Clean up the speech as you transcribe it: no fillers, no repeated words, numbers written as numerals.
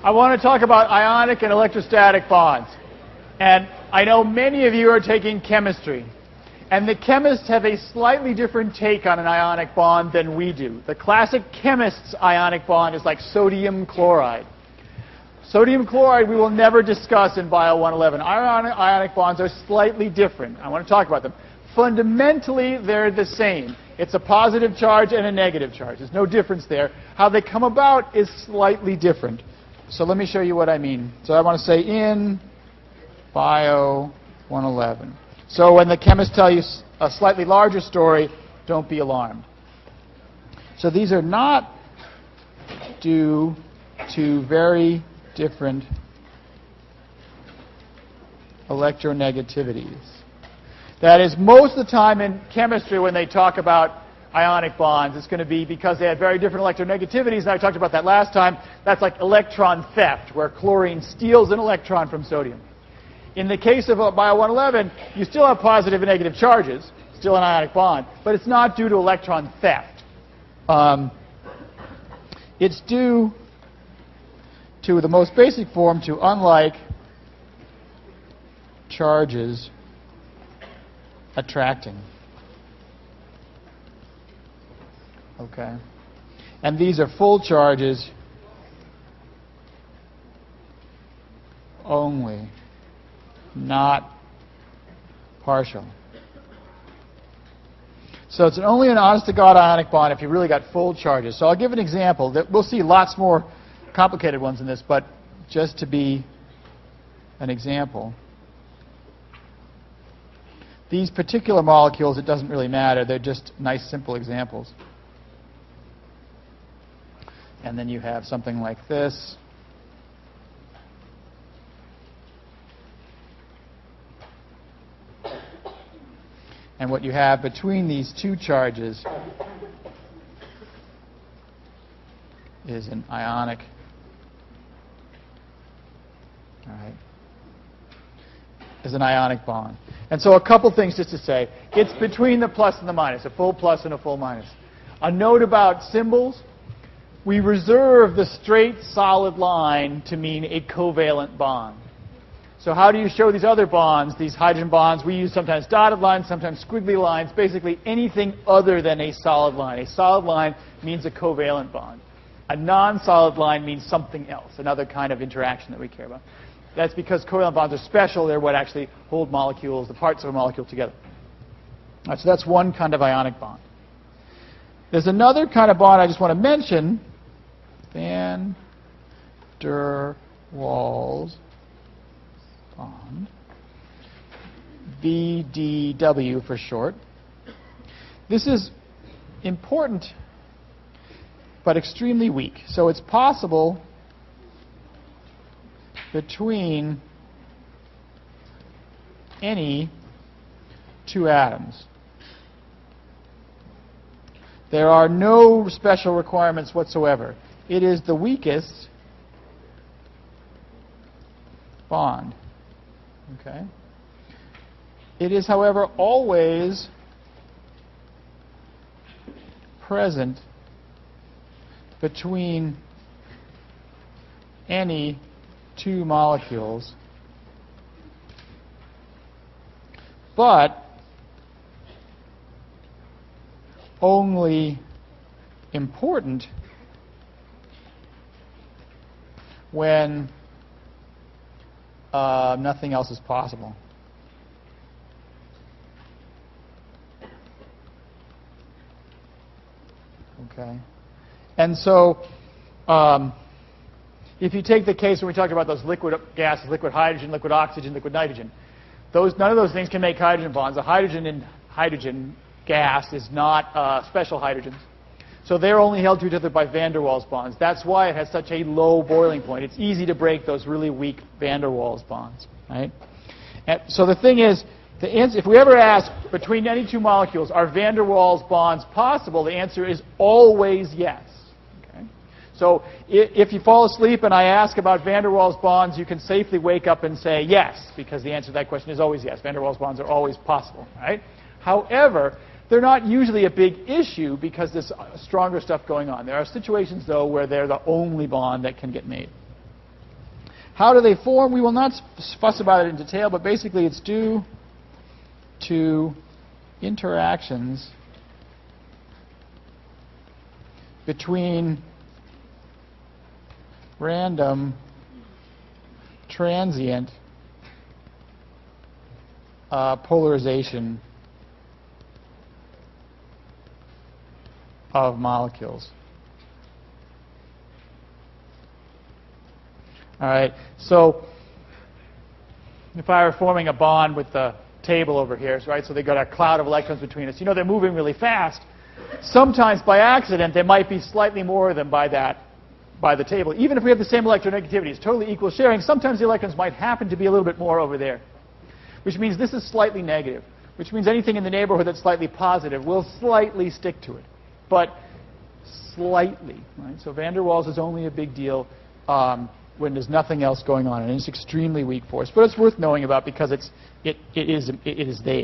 I want to talk about ionic and electrostatic bonds. And I know many of you are taking chemistry. And the chemists have a slightly different take on an ionic bond than we do. The classic chemist's ionic bond is like sodium chloride. Sodium chloride we will never discuss in Bio 111. Ionic bonds are slightly different. I want to talk about them. Fundamentally, they're the same. It's a positive charge and a negative charge. There's no difference there. How they come about is slightly different. So let me show you what I mean. So I want to say in Bio 111. So when the chemists tell you a slightly larger story, don't be alarmed. So these are not due to very different electronegativities. That is, most of the time in chemistry when they talk about ionic bonds, it's going to be because they had very different electronegativities, and I talked about that last time. That's like electron theft, where chlorine steals an electron from sodium. In the case of Bio 111, you still have positive and negative charges, still an ionic bond, but it's not due to electron theft. It's due to the most basic form, to unlike charges attracting. Okay? And these are full charges only, not partial. So it's only an honest-to-God ionic bond if you really got full charges. So I'll give an example. We'll see lots more complicated ones in this, but just to be an example. These particular molecules, it doesn't really matter. They're just nice, simple examples. And then you have something like this. And what you have between these two charges is an ionic. All right. Is an ionic bond. And so a couple things just to say. It's between the plus and the minus, a full plus and a full minus. A note about symbols. We reserve the straight solid line to mean a covalent bond. So how do you show these other bonds, these hydrogen bonds? We use sometimes dotted lines, sometimes squiggly lines, basically anything other than a solid line. A solid line means a covalent bond. A non-solid line means something else, another kind of interaction that we care about. That's because covalent bonds are special. They're what actually hold molecules, the parts of a molecule together. All right, so that's one kind of ionic bond. There's another kind of bond I just want to mention, van der Waals bond, VDW for short. This is important but extremely weak. So it's possible between any two atoms. There are no special requirements whatsoever. It is the weakest bond. Okay? It is, however, always present between any two molecules, but only important when nothing else is possible. Okay? And so, if you take the case when we talked about those liquid gases, liquid hydrogen, liquid oxygen, liquid nitrogen, none of those things can make hydrogen bonds. A hydrogen in hydrogen gas is not special hydrogens. So they're only held to each other by van der Waals bonds. That's why it has such a low boiling point. It's easy to break those really weak van der Waals bonds. Right? And so the thing is, if we ever ask between any two molecules, are van der Waals bonds possible, the answer is always yes. Okay? So if you fall asleep and I ask about van der Waals bonds, you can safely wake up and say yes, because the answer to that question is always yes. Van der Waals bonds are always possible. Right? However, they're not usually a big issue because there's stronger stuff going on. There are situations, though, where they're the only bond that can get made. How do they form? We will not fuss about it in detail, but basically it's due to interactions between random transient polarization of molecules. All right, so if I were forming a bond with the table over here, right, so they've got a cloud of electrons between us. You know, they're moving really fast. Sometimes by accident, there might be slightly more of them by the table. Even if we have the same electronegativity, it's totally equal sharing, sometimes the electrons might happen to be a little bit more over there, which means this is slightly negative, which means anything in the neighborhood that's slightly positive will slightly stick to it, but slightly. Right? So van der Waals is only a big deal when there's nothing else going on, and it's extremely weak force. But it's worth knowing about because it is there.